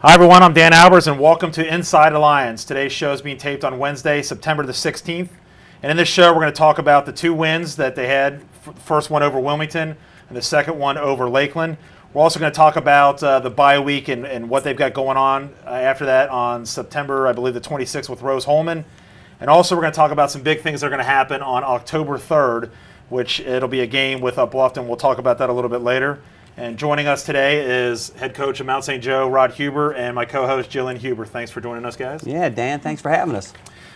Hi everyone, I'm Dan Albers and welcome to Inside Alliance. Today's show is being taped on Wednesday, September the 16th. And in this show we're going to talk about the two wins that they had, first one over Wilmington and the second one over Lakeland. We're also going to talk about the bye week and what they've got going on after that on September, I believe the 26th with Rose-Hulman. And also we're going to talk about some big things that are going to happen on October 3rd, which it'll be a game with Bluffton. We'll talk about that a little bit later. And joining us today is head coach of Mount St. Joe, Rod Huber, and my co-host, Jillian Huber. Thanks for joining us, guys. Yeah, Dan, thanks for having us.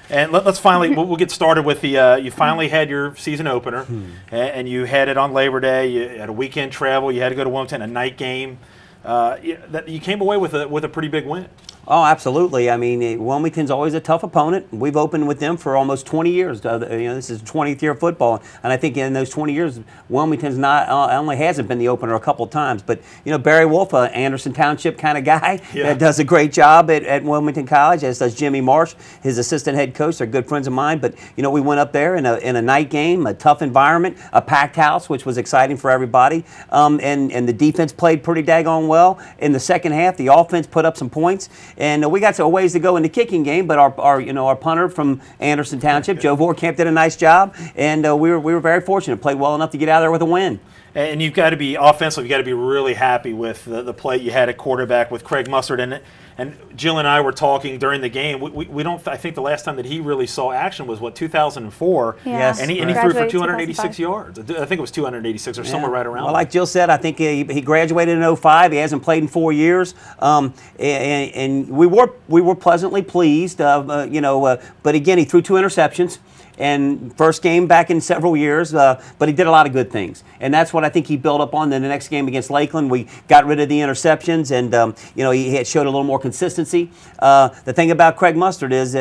And let's finally, we'll get started with the, you finally had your season opener, and you had it on Labor Day. You had a weekend travel. You had to go to Wilmington, a night game. You came away with a pretty big win. Oh, absolutely. I mean, Wilmington's always a tough opponent. We've opened with them for almost 20 years. This is 20th year of football, and I think in those 20 years, Wilmington's not only hasn't been the opener a couple of times, but Barry Wolf, Anderson Township kind of guy, that does a great job at Wilmington College, as does Jimmy Marsh, his assistant head coach. They're good friends of mine. But we went up there in a night game, a tough environment, a packed house, which was exciting for everybody, and the defense played pretty daggone well. In the second half, the offense put up some points. And we got a ways to go in the kicking game, but our punter from Anderson Township, Joe Vorkamp, did a nice job, and we were very fortunate, played well enough to get out of there with a win. And you've got to be offensive. You've got to be really happy with the play you had at quarterback with Craig Mustard in it. And Jill and I were talking during the game. We don't. I think the last time that he really saw action was 2004. Yeah. Yes, and he threw for 286 yards. I think it was 286 or somewhere right around. Well, like Jill said, I think he graduated in 05. He hasn't played in 4 years, and we were pleasantly pleased. But again, he threw 2 interceptions. And first game back in several years, but he did a lot of good things, and that's what I think he built up on. Then the next game against Lakeland, we got rid of the interceptions, and he had showed a little more consistency. The thing about Craig Mustard is,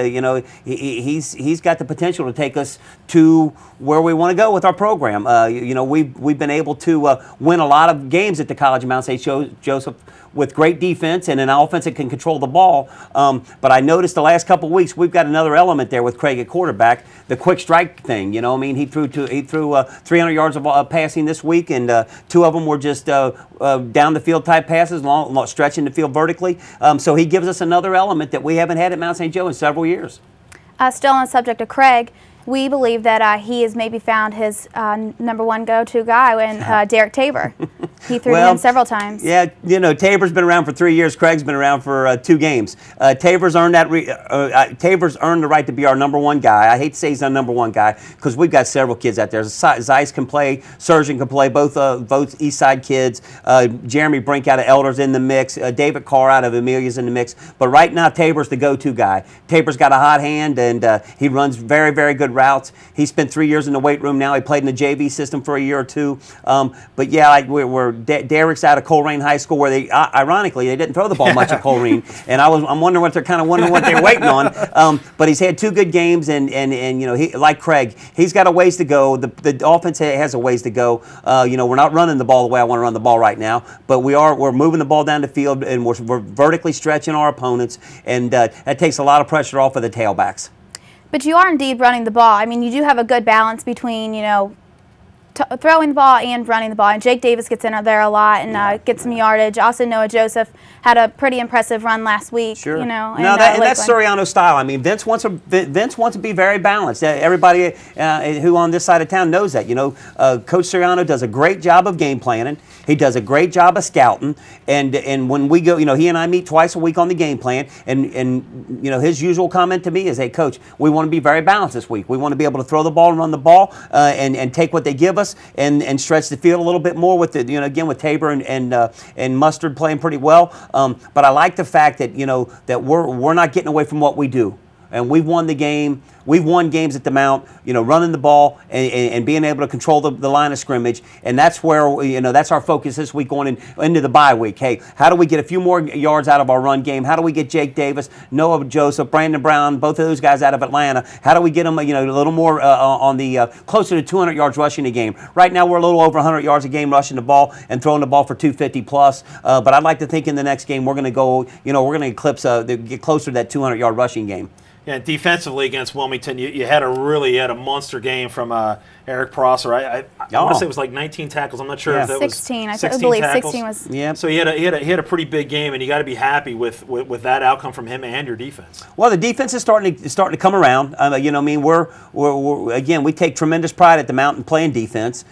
he's got the potential to take us to where we want to go with our program. We've been able to win a lot of games at the College of Mount St. Joseph with great defense and an offense that can control the ball. But I noticed the last couple of weeks we've got another element there with Craig at quarterback, the quick strike thing. He threw 300 yards of passing this week, and 2 of them were just down the field type passes, long stretching the field vertically. So he gives us another element that we haven't had at Mount St. Joe in several years. Still on the subject of Craig, we believe that he has maybe found his number one go-to guy in Derek Tabor. He threw to him several times. Yeah, Tabor's been around for 3 years. Craig's been around for 2 games. Tabor's earned Tabor's earned the right to be our number one guy. I hate to say he's our number one guy because we've got several kids out there. Zeiss can play, Surgeon can play, both East Side kids. Jeremy Brink out of Elders in the mix. David Carr out of Amelia's in the mix. But right now, Tabor's the go-to guy. Tabor's got a hot hand, and he runs very, very good routes. He spent 3 years in the weight room now. He played in the JV system for a year or 2. But yeah, Derek's out of Colerain High School, where ironically they didn't throw the ball much at Colerain, and I'm wondering what they're waiting on. But he's had 2 good games, and he, like Craig, he's got a ways to go. The offense has a ways to go. We're not running the ball the way I want to run the ball right now, but we're moving the ball down the field, and we're vertically stretching our opponents, and that takes a lot of pressure off of the tailbacks. But you are indeed running the ball. I mean, you do have a good balance between, throwing the ball and running the ball. And Jake Davis gets in there a lot and gets some yardage. Also, Noah Joseph had a pretty impressive run last week. Sure. And that's Soriano style. I mean, Vince wants to be very balanced. Everybody who on this side of town knows that. Coach Soriano does a great job of game planning. He does a great job of scouting. And when we go, he and I meet twice a week on the game plan. And his usual comment to me is, "Hey, Coach, we want to be very balanced this week. We want to be able to throw the ball and run the ball, and take what they give us, and stretch the field a little bit more with again with Tabor and Mustard playing pretty well. But I like the fact that that we're not getting away from what we do, and we've won the game. We've won games at the Mount, running the ball and being able to control the line of scrimmage, and that's where that's our focus this week going into the bye week. Hey, how do we get a few more yards out of our run game? How do we get Jake Davis, Noah Joseph, Brandon Brown, both of those guys out of Atlanta? How do we get them a little more on the closer to 200 yards rushing a game? Right now we're a little over 100 yards a game rushing the ball and throwing the ball for 250 plus. But I'd like to think in the next game we're going to go, we're going to eclipse get closer to that 200 yard rushing game. Yeah, defensively against Wilmington, you had a monster game from Eric Prosser. I want to say it was like 19 tackles. I'm not sure if that 16. was 16. I believe tackles. 16 was. Yeah. So he had a pretty big game, and you got to be happy with that outcome from him and your defense. Well, the defense is starting to come around. You know, I mean, we're again, we take tremendous pride at the Mountain playing defense.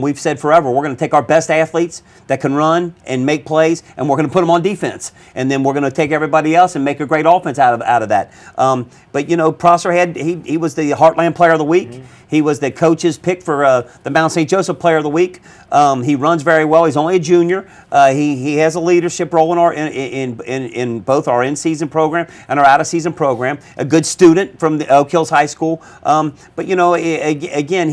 We've said forever we're going to take our best athletes that can run and make plays, and we're going to put them on defense, and then we're going to take everybody else and make a great offense out of that. But you know, Prosser he was the Heartland Player of the Week. Mm-hmm. He was the coach's pick for the Mount St. Joseph Player of the Week. He runs very well. He's only a junior. He has a leadership role in both our in-season program and our out-of-season program. A good student from the Oak Hills High School. But you know, again,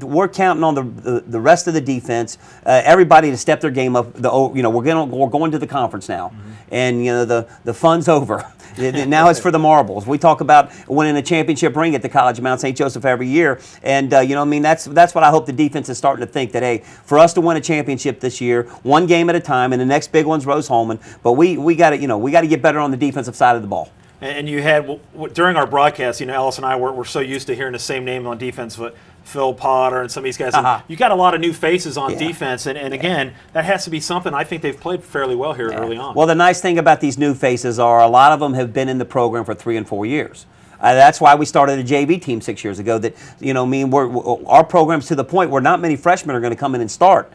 we're counting on the rest of the defense, everybody to step their game up. You know, we're going to the conference now, mm-hmm. and you know the fun's over. Now it's for the marbles. We talk about winning a championship ring at the College of Mount St. Joseph every year, and you know, I mean, that's what I hope the defense is starting to think, that hey, for us to win a championship this year, one game at a time, and the next big one's Rose-Hulman. But we got to get better on the defensive side of the ball. And you had, during our broadcast, you know, Ellis and I were so used to hearing the same name on defense, but Phil Potter and some of these guys. Uh-huh. You got a lot of new faces on defense, and again, that has to be something. I think they've played fairly well here early on. Well, the nice thing about these new faces are a lot of them have been in the program for 3 and 4 years. That's why we started a JV team 6 years ago. That, you know, I mean, our program's to the point where not many freshmen are going to come in and start.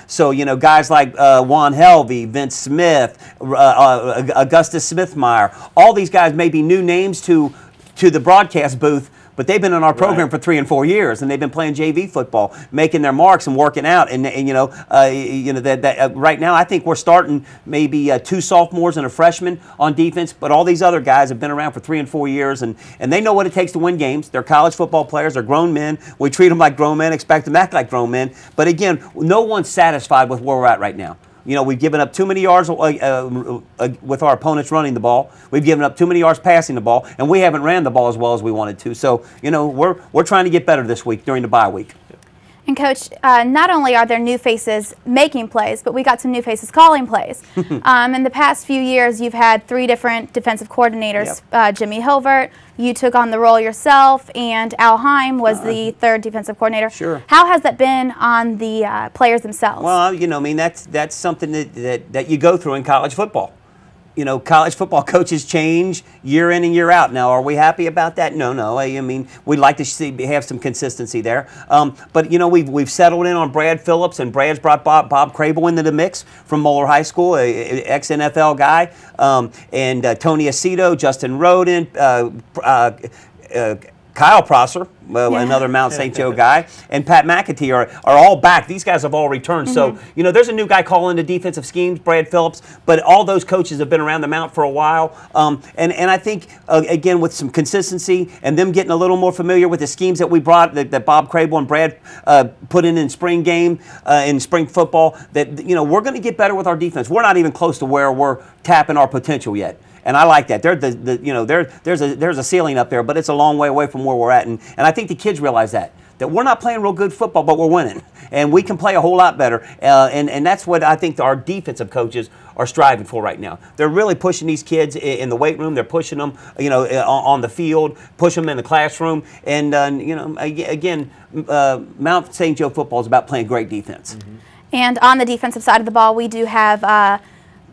So, you know, guys like Juan Helvey, Vince Smith, Augustus Smithmeyer, all these guys may be new names to the broadcast booth, but they've been in our program for 3 and 4 years, and they've been playing JV football, making their marks and working out. And you know, right now I think we're starting maybe 2 sophomores and a freshman on defense, but all these other guys have been around for 3 and 4 years, and they know what it takes to win games. They're college football players. They're grown men. We treat them like grown men, expect them to act like grown men. But again, no one's satisfied with where we're at right now. You know, we've given up too many yards with our opponents running the ball. We've given up too many yards passing the ball, and we haven't ran the ball as well as we wanted to. So, you know, we're trying to get better this week during the bye week. And Coach, not only are there new faces making plays, but we got some new faces calling plays. In the past few years, you've had 3 different defensive coordinators. Yep. Jimmy Hilvert, you took on the role yourself, and Al Heim was the 3rd defensive coordinator. Sure. How has that been on the players themselves? Well, you know, I mean, that's something that you go through in college football. You know, college football coaches change year in and year out. Now, are we happy about that? No. I mean, we'd like to have some consistency there. But you know, we've settled in on Brad Phillips, and Brad's brought Bob Crable into the mix from Moeller High School, ex-NFL guy, and Tony Aceto, Justin Roden, Kyle Prosser, another Mount St. Joe guy, and Pat McAtee are all back. These guys have all returned. Mm-hmm. So, you know, there's a new guy calling the defensive schemes, Brad Phillips, but all those coaches have been around the Mount for a while. And I think, again, with some consistency and them getting a little more familiar with the schemes that we brought, that Bob Crable and Brad put in spring game, in spring football, that, you know, we're going to get better with our defense. We're not even close to where we're tapping our potential yet. And I like that. There's a ceiling up there, but it's a long way away from where we're at. And I think the kids realize that we're not playing real good football, but we're winning. And we can play a whole lot better. And that's what I think our defensive coaches are striving for right now. They're really pushing these kids in the weight room. They're pushing them, you know, on the field, push them in the classroom. And, you know, again, Mount St. Joe football is about playing great defense. Mm-hmm. And on the defensive side of the ball, we do have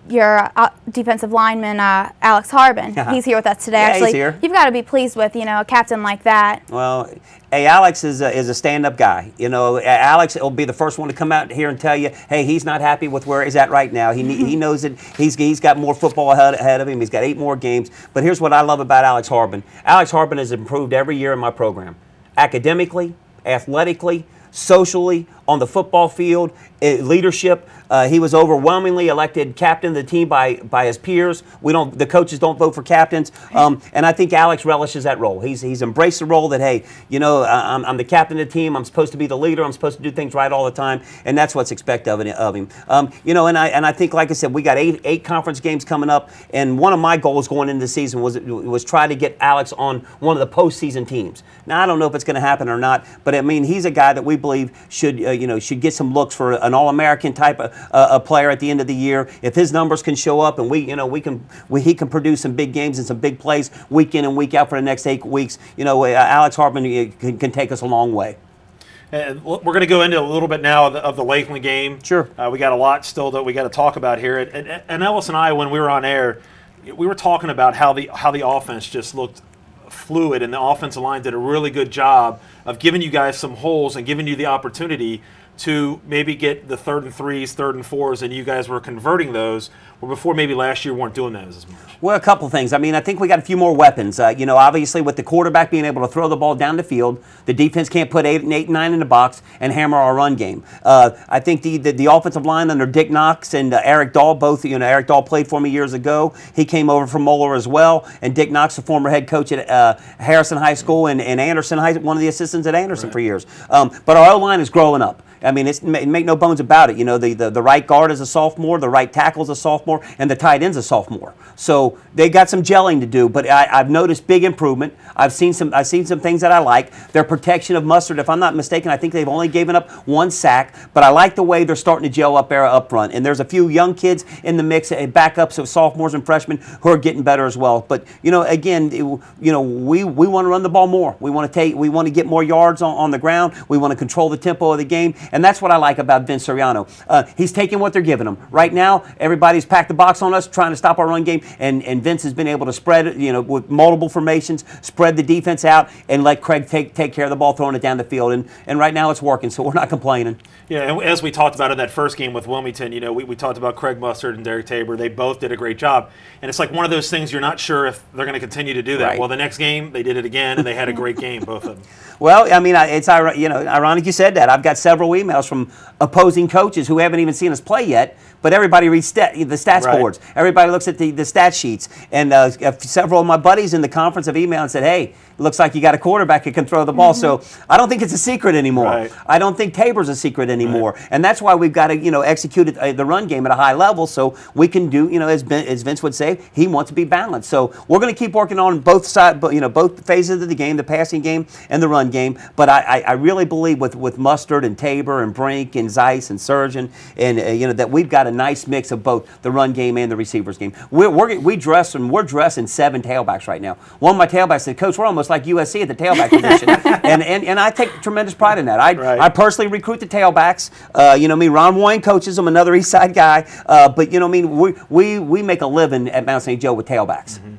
your defensive lineman, Alex Harbin. He's here with us today. Yeah, actually, he's here. You've got to be pleased with, you know, a captain like that. Well, hey, Alex is a stand-up guy. You know, Alex will be the first one to come out here and tell you, hey, he's not happy with where he's at right now. He knows that he's got more football ahead of him. He's got 8 more games. But here's what I love about Alex Harbin. Alex Harbin has improved every year in my program, academically, athletically, socially, on the football field, leadership. He was overwhelmingly elected captain of the team by his peers. The coaches don't vote for captains, and I think Alex relishes that role. He's embraced the role that, hey, you know, I'm the captain of the team. I'm supposed to be the leader. I'm supposed to do things right all the time, and that's what's expected of him. You know, and I think, like I said, we got eight conference games coming up, and one of my goals going into the season was try to get Alex on one of the postseason teams. Now, I don't know if it's going to happen or not, but I mean, he's a guy that we believe should should get some looks for an All-American type of a player at the end of the year. If his numbers can show up and he can produce some big games and some big plays week in and week out for the next 8 weeks, Alex Hartman can take us a long way. And we're going to go into a little bit now of the Lakeland game. Sure. We got a lot still that we got to talk about here. And Ellis and I, when we were on air, we were talking about how the offense just looked fluid, and the offensive line did a really good job of giving you guys some holes and giving you the opportunity to maybe get the 3rd and 3s, 3rd and 4s, and you guys were converting those, where before maybe last year weren't doing those as much. Well, a couple things. I mean, I think we got a few more weapons. Obviously with the quarterback being able to throw the ball down the field, the defense can't put 8 and 9 in the box and hammer our run game. I think the offensive line under Dick Knox and Eric Dahl, both, Eric Dahl played for me years ago. He came over from Moeller as well, and Dick Knox, the former head coach at Harrison High School and Anderson High, one of the assistants at Anderson for years. But our O-line is growing up. I mean, make no bones about it. The right guard is a sophomore, the right tackle is a sophomore, and the tight end's a sophomore. So they got some gelling to do, but I've noticed big improvement. I've seen some things that I like. Their protection of Mustard, if I'm not mistaken, I think they've only given up 1 sack, but I like the way they're starting to gel up there up front. And there's a few young kids in the mix, backups of sophomores and freshmen who are getting better as well. But again, we want to run the ball more. We want to get more yards on the ground. We want to control the tempo of the game. And that's what I like about Vince Soriano. He's taking what they're giving him. Right now, everybody's packed the box on us, trying to stop our run game, and Vince has been able to spread it, with multiple formations, spread the defense out, and let Craig take care of the ball, throwing it down the field. And right now it's working, so we're not complaining. Yeah, and as we talked about in that first game with Wilmington, we talked about Craig Mustard and Derek Tabor. They both did a great job. And it's like one of those things you're not sure if they're going to continue to do that. Right. Well, the next game, they did it again, and they had a great game, both of them. Well, I mean, it's ironic you said that. I've got several emails from opposing coaches who haven't even seen us play yet, but everybody reads the stats Right. boards. Everybody looks at the stat sheets. And several of my buddies in the conference have emailed and said, hey, it looks like you got a quarterback who can throw the ball. So I don't think it's a secret anymore. Right. I don't think Tabor's a secret anymore. Right. And that's why we've got to, execute the run game at a high level so we can do, as Vince would say, he wants to be balanced. So we're going to keep working on both sides, both phases of the game, the passing game and the run game. But I really believe with Mustard and Tabor and Brink and Zeiss and Surgeon and that we've got a nice mix of both the run game and the receivers game. We're dressing 7 tailbacks right now. One of my tailbacks said, Coach, we're almost like USC at the tailback position. and I take tremendous pride in that. I personally recruit the tailbacks. Ron Wayne coaches them, another East Side guy. But we make a living at Mount St. Joe with tailbacks. Mm-hmm.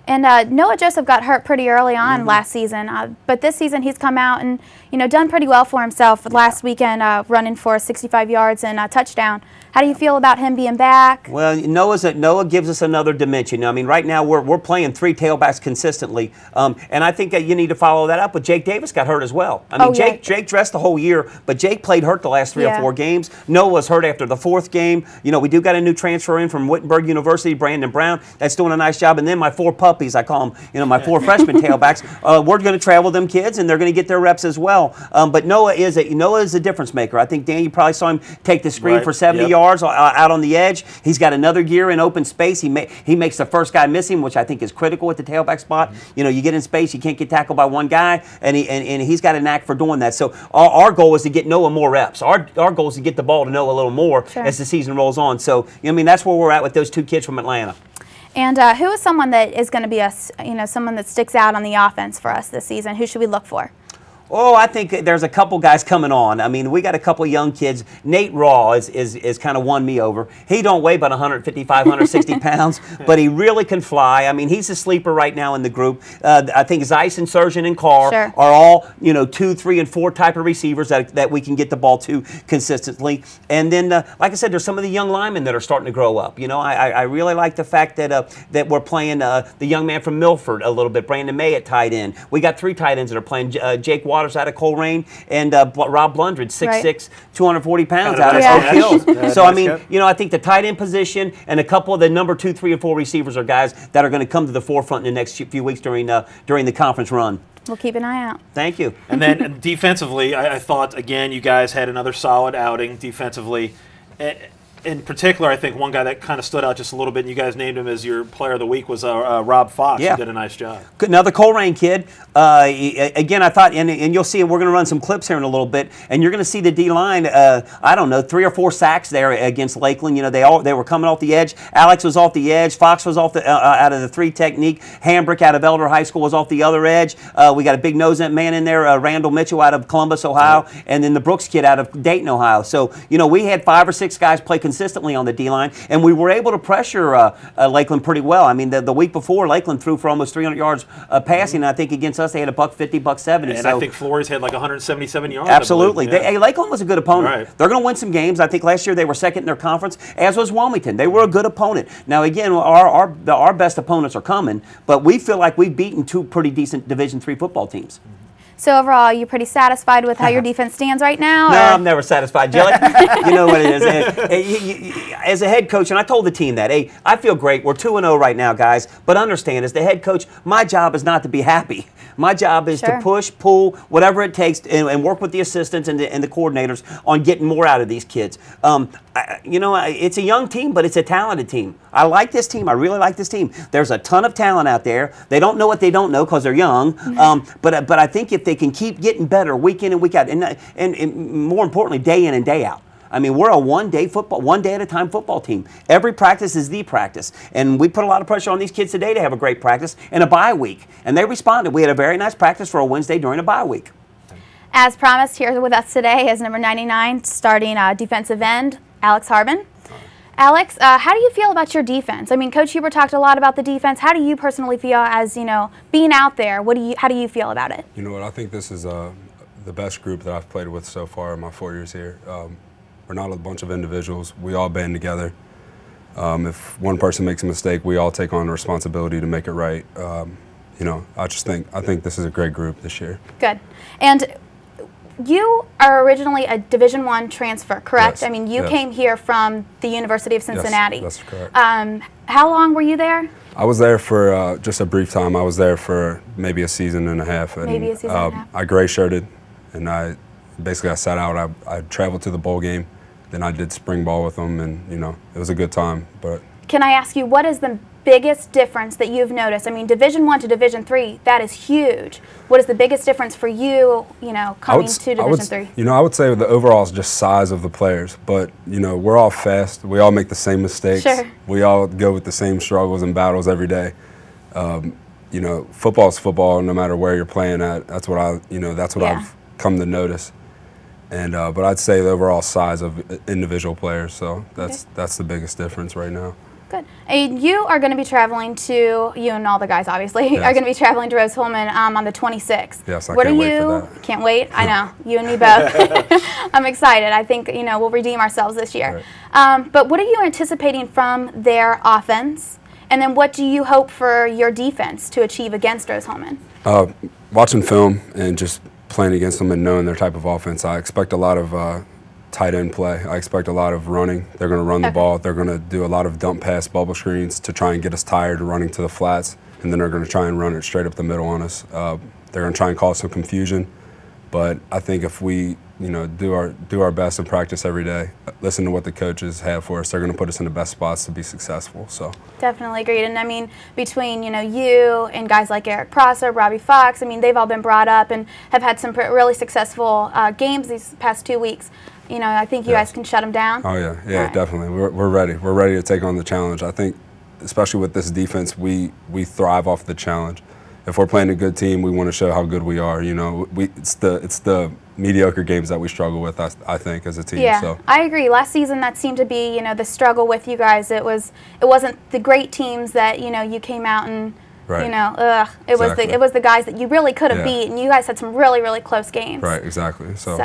And Noah Joseph got hurt pretty early on last season, but this season he's come out and done pretty well for himself. Last weekend, running for 65 yards and a touchdown. How do you feel about him being back? Well, Noah gives us another dimension. I mean, right now we're playing 3 tailbacks consistently, and I think that you need to follow that up. But Jake Davis got hurt as well. I mean, Jake dressed the whole year, but Jake played hurt the last 3 or 4 games. Noah was hurt after the 4th game. We do got a new transfer in from Wittenberg University, Brandon Brown. That's doing a nice job. And then my 4 puppies, I call them, my 4 freshman tailbacks. We're going to travel them kids, and they're going to get their reps as well. But Noah is a difference maker. I think, Dan, you probably saw him take the screen for 70 yards out on the edge. He's got another gear in open space. He makes the first guy miss him, which I think is critical at the tailback spot. You get in space, you can't get tackled by one guy, and he's got a knack for doing that. So our goal is to get Noah more reps. Our goal is to get the ball to Noah a little more as the season rolls on. So that's where we're at with those 2 kids from Atlanta. And who is someone that is going to be someone that sticks out on the offense for us this season? Who should we look for? Oh, I think there's a couple guys coming on. I mean, we got a couple young kids. Nate Raw is kind of won me over. He don't weigh but 155, 160 pounds, but he really can fly. I mean, he's a sleeper right now in the group. I think Zeiss and Surgeon and Carr are all, 2, 3, and 4 type of receivers that we can get the ball to consistently. And then, like I said, there's some of the young linemen that are starting to grow up. I really like the fact that we're playing the young man from Milford a little bit, Brandon May at tight end. We got 3 tight ends that are playing, Jake Waters out of Coleraine and Rob Blundred, 6'6", 240 pounds out of Oak Hills. So, I mean, I think the tight end position and a couple of the number 2, 3, and 4 receivers are guys that are going to come to the forefront in the next few weeks during the conference run. We'll keep an eye out. Thank you. And then defensively, I thought, again, you guys had another solid outing defensively. in particular, I think one guy that kind of stood out just a little bit, and you guys named him as your player of the week, was Rob Fox. Yeah. Who did a nice job. Another Colerain kid. Again, I thought, and you'll see, we're going to run some clips here in a little bit, and you're going to see the D-line, I don't know, 3 or 4 sacks there against Lakeland. You know, they were coming off the edge. Alex was off the edge. Fox was off the out of the 3 technique. Hambrick out of Elder High School was off the other edge. We got a big nose man in there, Randall Mitchell out of Columbus, Ohio, and then the Brooks kid out of Dayton, Ohio. So, you know, we had 5 or 6 guys play consistently on the D-line, and we were able to pressure Lakeland pretty well. I mean, the week before, Lakeland threw for almost 300 yards passing, and I think against us they had a $150, $170. And so, I think Flores had like 177 yards. absolutely. I believe. Yeah. Lakeland was a good opponent. Right. They're going to win some games. I think last year they were second in their conference, as was Wilmington. They were a good opponent. Now, again, our best opponents are coming, but we feel like we've beaten 2 pretty decent Division III football teams. So overall, you're pretty satisfied with how your defense stands right now? No, or? I'm never satisfied, Jelly. You know what it is. As a head coach, and I told the team that, hey, I feel great. We're 2-0 right now, guys. But understand, as the head coach, my job is not to be happy. My job is to push, pull, whatever it takes, and work with the assistants and the coordinators on getting more out of these kids. It's a young team, but it's a talented team. I like this team. I really like this team. There's a ton of talent out there. They don't know what they don't know because they're young. But I think if they can keep getting better week in and week out, and more importantly, day in and day out. I mean, we're a one day at a time football team. Every practice is the practice. And we put a lot of pressure on these kids today to have a great practice and a bye week. And they responded. We had a very nice practice for a Wednesday during a bye week. As promised, here with us today is number 99, starting defensive end, Alex Harbin. Alex, how do you feel about your defense? I mean, Coach Huber talked a lot about the defense. How do you personally feel as, being out there? How do you feel about it? You know what, I think this is the best group that I've played with so far in my 4 years here. We're not a bunch of individuals. We all band together. If one person makes a mistake, we all take on the responsibility to make it right. I think this is a great group this year. Good. And you are originally a Division I transfer, correct? Yes. I mean, you came here from the University of Cincinnati. Yes, that's correct. How long were you there? I was there for just a brief time. I was there for maybe a season and a half. And, maybe a season and a half. I gray-shirted, and I sat out. I traveled to the bowl game. Then I did spring ball with them, and, it was a good time. But can I ask you, what is the biggest difference that you've noticed? I mean, Division I to Division III, that is huge. What is the biggest difference for you, coming to Division III? I would say the overall is just size of the players. But, we're all fast. We all make the same mistakes. Sure. We all go with the same struggles and battles every day. Football is football no matter where you're playing at. That's what I've come to notice. And but I'd say the overall size of individual players. So that's the biggest difference right now. Good. And you are going to be traveling to, you and all the guys obviously, yes. are going to be traveling to Rose-Hulman on the 26th. Yes, I can't wait for that. Can't wait? I know. You and me both. I'm excited. I think, we'll redeem ourselves this year. Right. But what are you anticipating from their offense? And then what do you hope for your defense to achieve against Rose-Hulman? Watching film and just playing against them and knowing their type of offense, I expect a lot of tight end play. I expect a lot of running. They're going to run the ball. They're going to do a lot of dump pass bubble screens to try and get us tired running to the flats, and then they're going to try and run it straight up the middle on us. They're going to try and cause some confusion, but I think if we do our best and practice every day, listen to what the coaches have for us, they're going to put us in the best spots to be successful. So definitely agreed. And I mean, between you and guys like Eric Prosser, Robbie Fox, I mean, they've all been brought up and have had some really successful games these past 2 weeks. I think you guys can shut them down. Oh yeah, right. Definitely. We're ready. We're ready to take on the challenge. I think, especially with this defense, we thrive off the challenge. If we're playing a good team, we want to show how good we are. It's the mediocre games that we struggle with, I think, as a team. Yeah, so. I agree. Last season, that seemed to be, the struggle with you guys. It wasn't the great teams that, you came out and, right. It was the guys that you really could have beat, and you guys had some really, really close games. Right, exactly. So.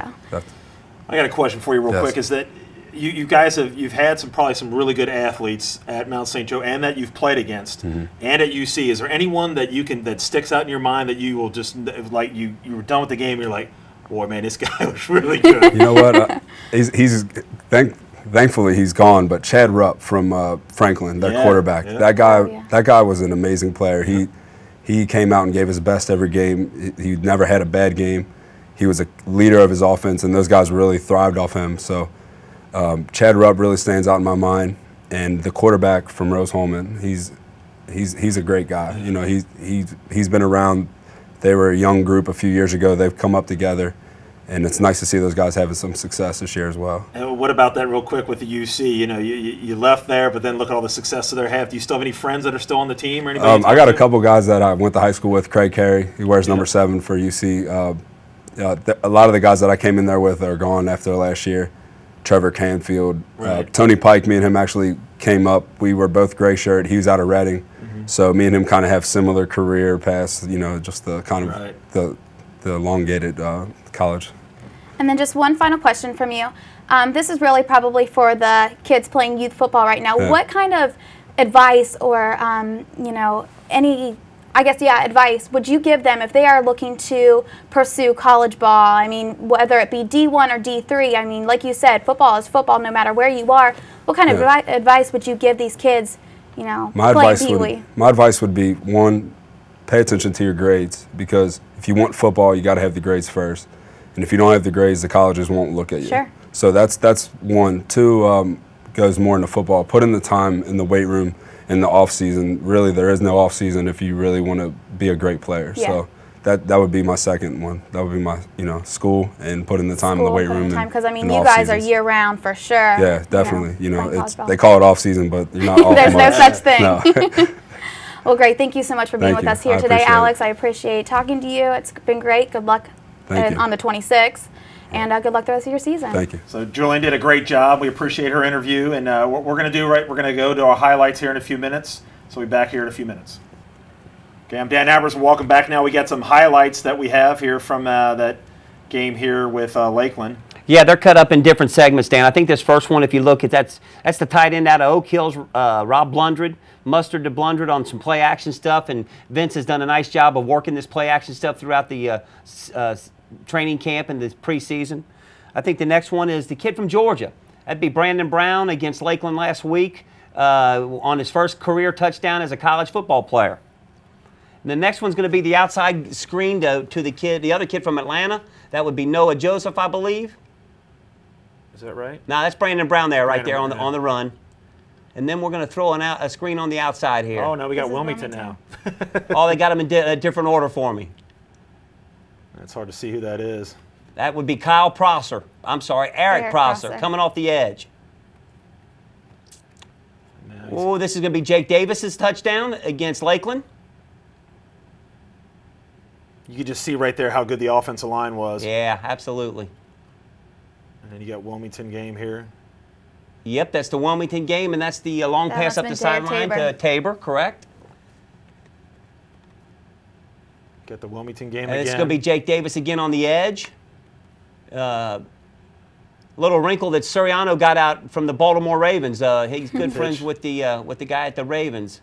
I got a question for you real quick. Is that you guys you've had probably some really good athletes at Mount St. Joe and that you've played against and at UC. Is there anyone that sticks out in your mind that you will just like you were done with the game and you're like, boy, man, this guy was really good. You know what? Thankfully he's gone, but Chad Rupp from Franklin, their quarterback, that guy was an amazing player. He came out and gave his best every game. He never had a bad game. He was a leader of his offense, and those guys really thrived off him. So Chad Rupp really stands out in my mind, and the quarterback from Rose-Hulman, he's a great guy. You know, he's been around. They were a young group a few years ago. They've come up together, and it's nice to see those guys having some success this year as well. And what about that real quick with the UC? You know, you left there, but then look at all the success that they have. Do you still have any friends that are still on the team or anybody? I got a couple guys that I went to high school with. Craig Carey, he wears number 7 for UC. A lot of the guys that I came in there with are gone after last year. Trevor Canfield, Right. Tony Pike, me and him actually came up. We were both gray shirt. He was out of Reading. So me and him kind of have similar career paths, you know, just the kind of Right. the elongated college. And then just one final question from you. This is really probably for the kids playing youth football right now. Yeah. What kind of advice or, you know, advice would you give them if they are looking to pursue college ball? I mean, whether it be D1 or D3, I mean, like you said, football is football no matter where you are. What kind of advice would you give these kids, you know, playing Pee Wee? My advice would be, one, pay attention to your grades, because if you want football, you got to have the grades first. And if you don't have the grades, the colleges won't look at you. Sure. So that's one. Two, goes more into football. Put in the time in the weight room in the off season. Really, there is no off season if you really want to be a great player. Yeah. So that would be my second one. That would be my, you know, school and put in the time in the weight room. Because I mean, in the you off guys are seasons. year round for sure. Yeah, definitely. You know, playing it's college ball. they call it off season, but you're not off There's no much. such thing. No. Well, great. Thank you so much for being Thank with you. us here I today, appreciate it. Alex. I appreciate talking to you. It's been great. Good luck Thank you. on the 26th. And good luck the rest of your season. Thank you. So Julian did a great job. We appreciate her interview. And what we're going to do, we're going to go to our highlights here in a few minutes. So we'll be back here in a few minutes. Okay, I'm Dan Abbers. Welcome back. Now we got some highlights that we have here from that game here with Lakeland. Yeah, they're cut up in different segments, Dan. I think this first one, if you look at that's the tight end out of Oak Hills, Rob Blundred. Mustard to Blundred on some play action stuff, and Vince has done a nice job of working this play action stuff throughout the training camp and the preseason. I think the next one is the kid from Georgia. That'd be Brandon Brown against Lakeland last week on his first career touchdown as a college football player. And the next one's going to be the outside screen to the other kid from Atlanta. That would be Noah Joseph, I believe. Is that right? No, that's Brandon Brown there, right Brandon there Brown. on the run. And then we're going to throw a screen on the outside here. Oh, no, we got This is Wilmington Wilmington. now. Oh, they got them in a different order for me. It's hard to see who that is. That would be Kyle Prosser. I'm sorry, Eric Prosser, Prosser. coming off the edge. Now Oh, this is going to be Jake Davis's touchdown against Lakeland. you could just see right there how good the offensive line was. Yeah, absolutely. And then you got Wilmington game here. Yep, that's the Wilmington game, and that's the long That pass must up have the been sideline Tabor. to Tabor, correct? Got the Wilmington game And again. it's going to be Jake Davis again on the edge. Little wrinkle that Suriano got out from the Baltimore Ravens. He's good friends with the guy at the Ravens,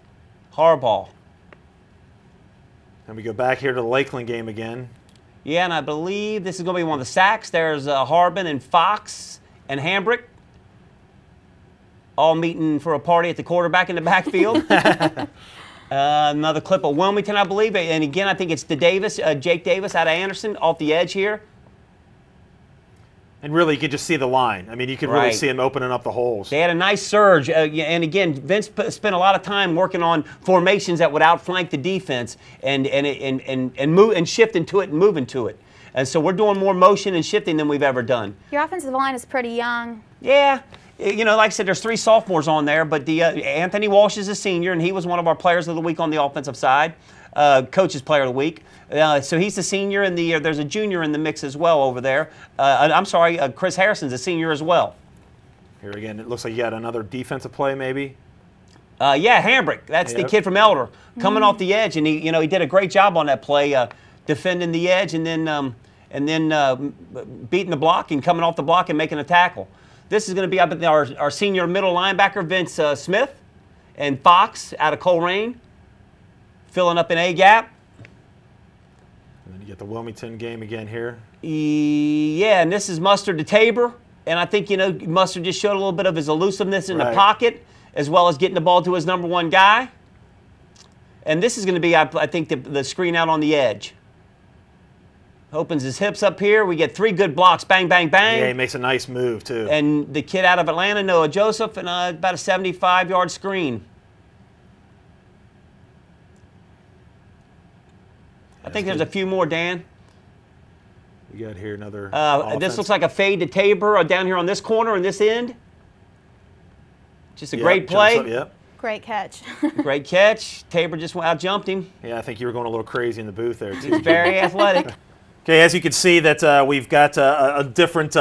Harbaugh. And we go back here to the Lakeland game again. Yeah, and I believe this is going to be one of the sacks. There's Harbin and Fox and Hambrick all meeting for a party at the quarterback in the backfield. Another clip of Wilmington, I believe. And again, I think it's Jake Davis out of Anderson off the edge here. And really, you could just see the line. I mean, you could really Right. see him opening up the holes. They had a nice surge. And again, Vince spent a lot of time working on formations that would outflank the defense and move and shift into it and move into it. And so we're doing more motion and shifting than we've ever done. Your offensive line is pretty young. Yeah, you know, like I said, there's 3 sophomores on there, but Anthony Walsh is a senior, and he was one of our players of the week on the offensive side, coach's player of the week. So he's a senior, and there's a junior in the mix as well over there. I'm sorry, Chris Harrison's a senior as well. Here again, it looks like you got another defensive play maybe. Yeah, Hambrick, that's the Yep. kid from Elder, coming off the edge, and he did a great job on that play, defending the edge, and then beating the block and coming off the block and making a tackle. This is going to be up at our senior middle linebacker, Vince Smith, and Fox out of Coleraine, filling up an A-gap. And then you get the Wilmington game again here. Yeah, and this is Mustard to Tabor. And I think, Mustard just showed a little bit of his elusiveness in the Right. pocket, as well as getting the ball to his number 1 guy. And this is going to be, I think, the screen out on the edge. Opens his hips up here. We get 3 good blocks. Bang, bang, bang. Yeah, he makes a nice move, too. And the kid out of Atlanta, Noah Joseph, and about a 75-yard screen. I think there's a few more, Dan. We got here another this looks like a fade to Tabor down here on this corner and this end. Just a great play. Yep. Great catch. Great catch. Tabor just out-jumped him. Yeah, I think you were going a little crazy in the booth there, too. He's very athletic. Okay, as you can see, that we've got a different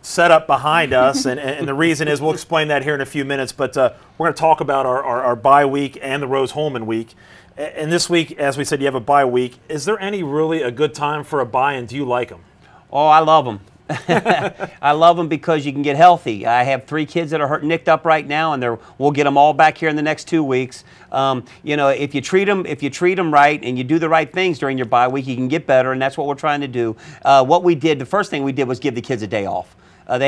setup behind us, and the reason is we'll explain that here in a few minutes, but we're going to talk about our bye week and the Rose-Hulman week. And this week, as we said, you have a bye week. Is there any really a good time for a bye, and do you like them? Oh, I love them. I love them because you can get healthy. I have 3 kids that are nicked up right now, and we'll get them all back here in the next 2 weeks. You know, if you treat them right and you do the right things during your bye week, you can get better, and that's what we're trying to do. The first thing we did was give the kids a day off.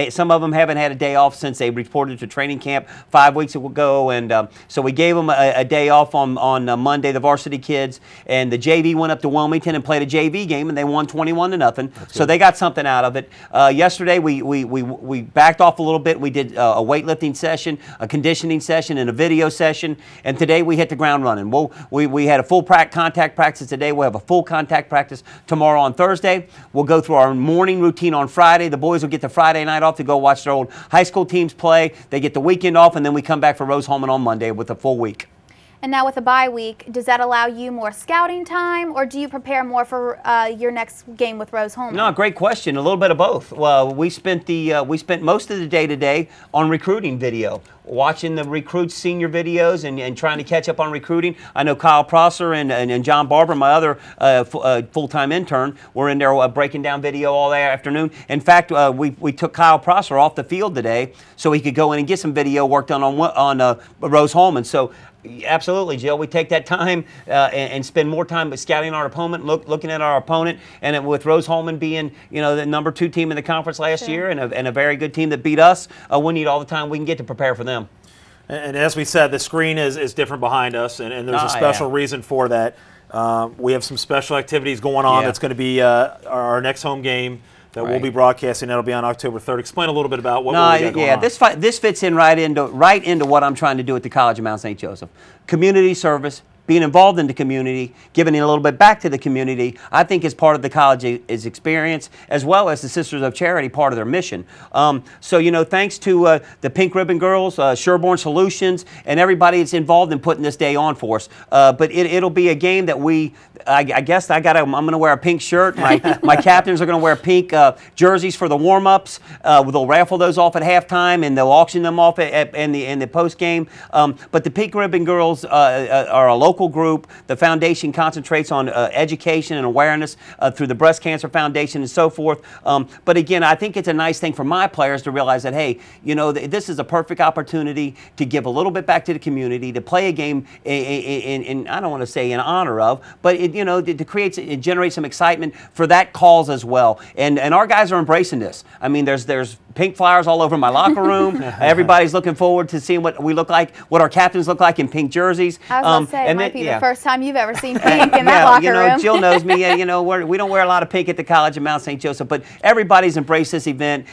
Some of them haven't had a day off since they reported to training camp 5 weeks ago, and so we gave them a day off on Monday, the varsity kids, and the JV went up to Wilmington and played a JV game, and they won 21-0. So they got something out of it. Yesterday we backed off a little bit. We did a weightlifting session, a conditioning session, and a video session, and today we hit the ground running. We had a full contact practice today. We'll have a full contact practice tomorrow on Thursday. We'll go through our morning routine on Friday. The boys will get the Friday night off to go watch their old high school teams play. They get the weekend off, and then we come back for Rose-Hulman on Monday with a full week. And now with a bye week, does that allow you more scouting time, or do you prepare more for your next game with Rose-Hulman? No, great question. A little bit of both. Well, we spent most of the day today on recruiting video, watching the recruits' senior videos and trying to catch up on recruiting. I know Kyle Prosser and John Barber, my other full-time intern, were in there breaking down video all day afternoon. In fact, we took Kyle Prosser off the field today so he could go in and get some video work done on Rose-Hulman. So absolutely, Jill. We take that time and spend more time scouting our opponent, looking at our opponent, and with Rose-Hulman being, the #2 team in the conference last year and a very good team that beat us, we need all the time we can get to prepare for them. And as we said, the screen is different behind us, and there's a special reason for that. We have some special activities going on. That's going to be our next home game that we'll be broadcasting. That'll be on October 3rd. Explain a little bit about what we got going on. This fits in right into what I'm trying to do at the College of Mount St. Joseph. Community service, being involved in the community, giving a little bit back to the community, I think is part of the college's experience, as well as the Sisters of Charity, part of their mission. So, thanks to the Pink Ribbon Girls, Sherborne Solutions, and everybody that's involved in putting this day on for us. But it'll be a game that I guess I'm going to wear a pink shirt. My captains are going to wear pink jerseys for the warm-ups. They'll raffle those off at halftime, and they'll auction them off in the post game. But the Pink Ribbon Girls are a local group. The foundation concentrates on education and awareness through the Breast Cancer Foundation and so forth. But again, I think it's a nice thing for my players to realize that, hey, this is a perfect opportunity to give a little bit back to the community, to play a game in I don't want to say in honor of, but to generate some excitement for that cause as well. And our guys are embracing this. I mean, there's pink flowers all over my locker room. Everybody's looking forward to seeing what we look like, what our captains look like in pink jerseys. I was going to say, it might be the first time you've ever seen pink in that locker room. Jill knows me. We don't wear a lot of pink at the College of Mount St. Joseph, but everybody's embraced this event.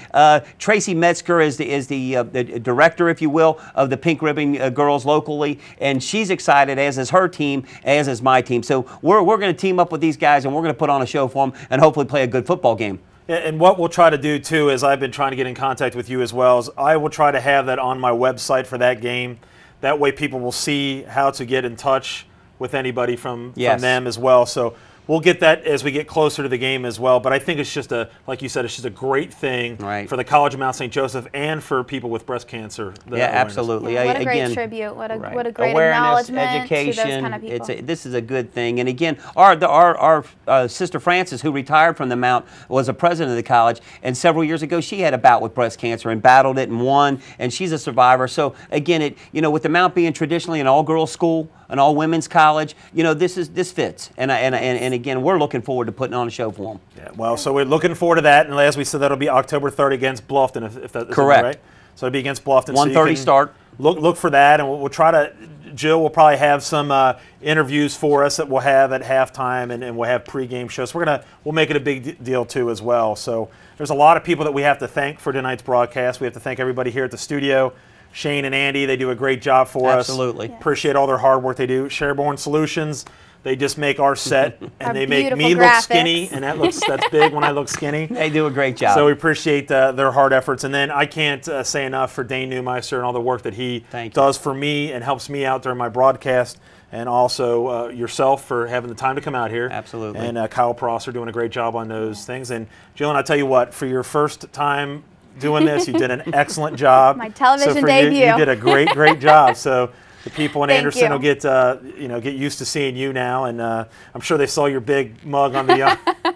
Tracy Metzger is the director, if you will, of the Pink Ribbon Girls locally, and she's excited, as is her team, as is my team. So we're going to team up with these guys, and we're going to put on a show for them and hopefully play a good football game. And what we'll try to do, too, is I've been trying to get in contact with you as well, is I will try to have that on my website for that game. That way people will see how to get in touch with anybody from them as well. So we'll get that as we get closer to the game as well. But I think it's just like you said, it's just a great thing for the College of Mount St. Joseph and for people with breast cancer. Yeah, absolutely. What a great tribute. What a great acknowledgement education, to those kind of people. This is a good thing. And again, our Sister Frances, who retired from the Mount, was a president of the college. And several years ago, she had a bout with breast cancer and battled it and won. And she's a survivor. So again, with the Mount being traditionally an all-girls school, an all-women's college, this fits. And again, we're looking forward to putting on a show for them. Yeah, well, so we're looking forward to that. And as we said, that'll be October 3rd against Bluffton, if that's correct. Right. So it'll be against Bluffton. 1:30 start. Look for that, and we'll try to Jill will probably have some interviews for us that we'll have at halftime, and we'll have pregame shows. We'll make it a big deal too as well. So there's a lot of people that we have to thank for tonight's broadcast. We have to thank everybody here at the studio. Shane and Andy, they do a great job for us. Absolutely. Yeah. Appreciate all their hard work they do. Sherborne Solutions, they just make our set, and Our they make me beautiful look graphics. skinny, and that's big when I look skinny. They do a great job. So we appreciate their hard efforts. And then I can't say enough for Dane Newmeister and all the work that he does for me and helps me out during my broadcast. And also yourself for having the time to come out here. Absolutely. And Kyle Prosser doing a great job on those things. And Jill, and I tell you what, for your first time doing this, you did an excellent job. My television so for debut. You did a great job. So the people in Thank Anderson you. will get used to seeing you now, and I'm sure they saw your big mug on the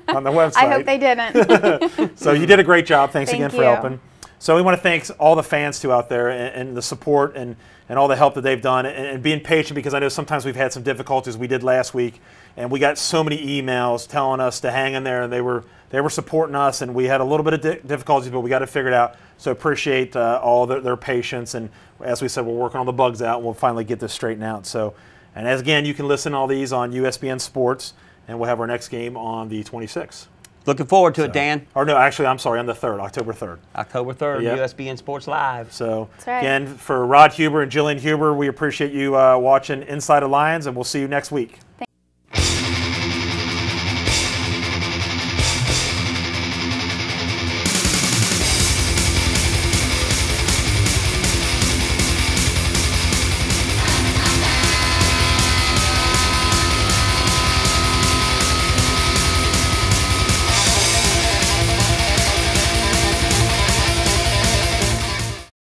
on the website. I hope they didn't. So you did a great job. Thanks Thank again for you. helping. So we want to thank all the fans too out there, and the support and all the help that they've done, and being patient, because I know sometimes we've had some difficulties. We did last week, and we got so many emails telling us to hang in there, and they were supporting us, and we had a little bit of difficulties, but we got it figured out. So appreciate all their patience, and as we said, we're working on the bugs out, and we'll finally get this straightened out. So, and as again, you can listen to all these on USBN Sports, and we'll have our next game on the 26th. Looking forward to it, Dan. Or no, actually, I'm sorry, on the 3rd, October 3rd. October 3rd, Yep. USBN Sports Live. So, That's right. again, for Rod Huber and Jillian Huber, we appreciate you watching Inside the Lions, and we'll see you next week.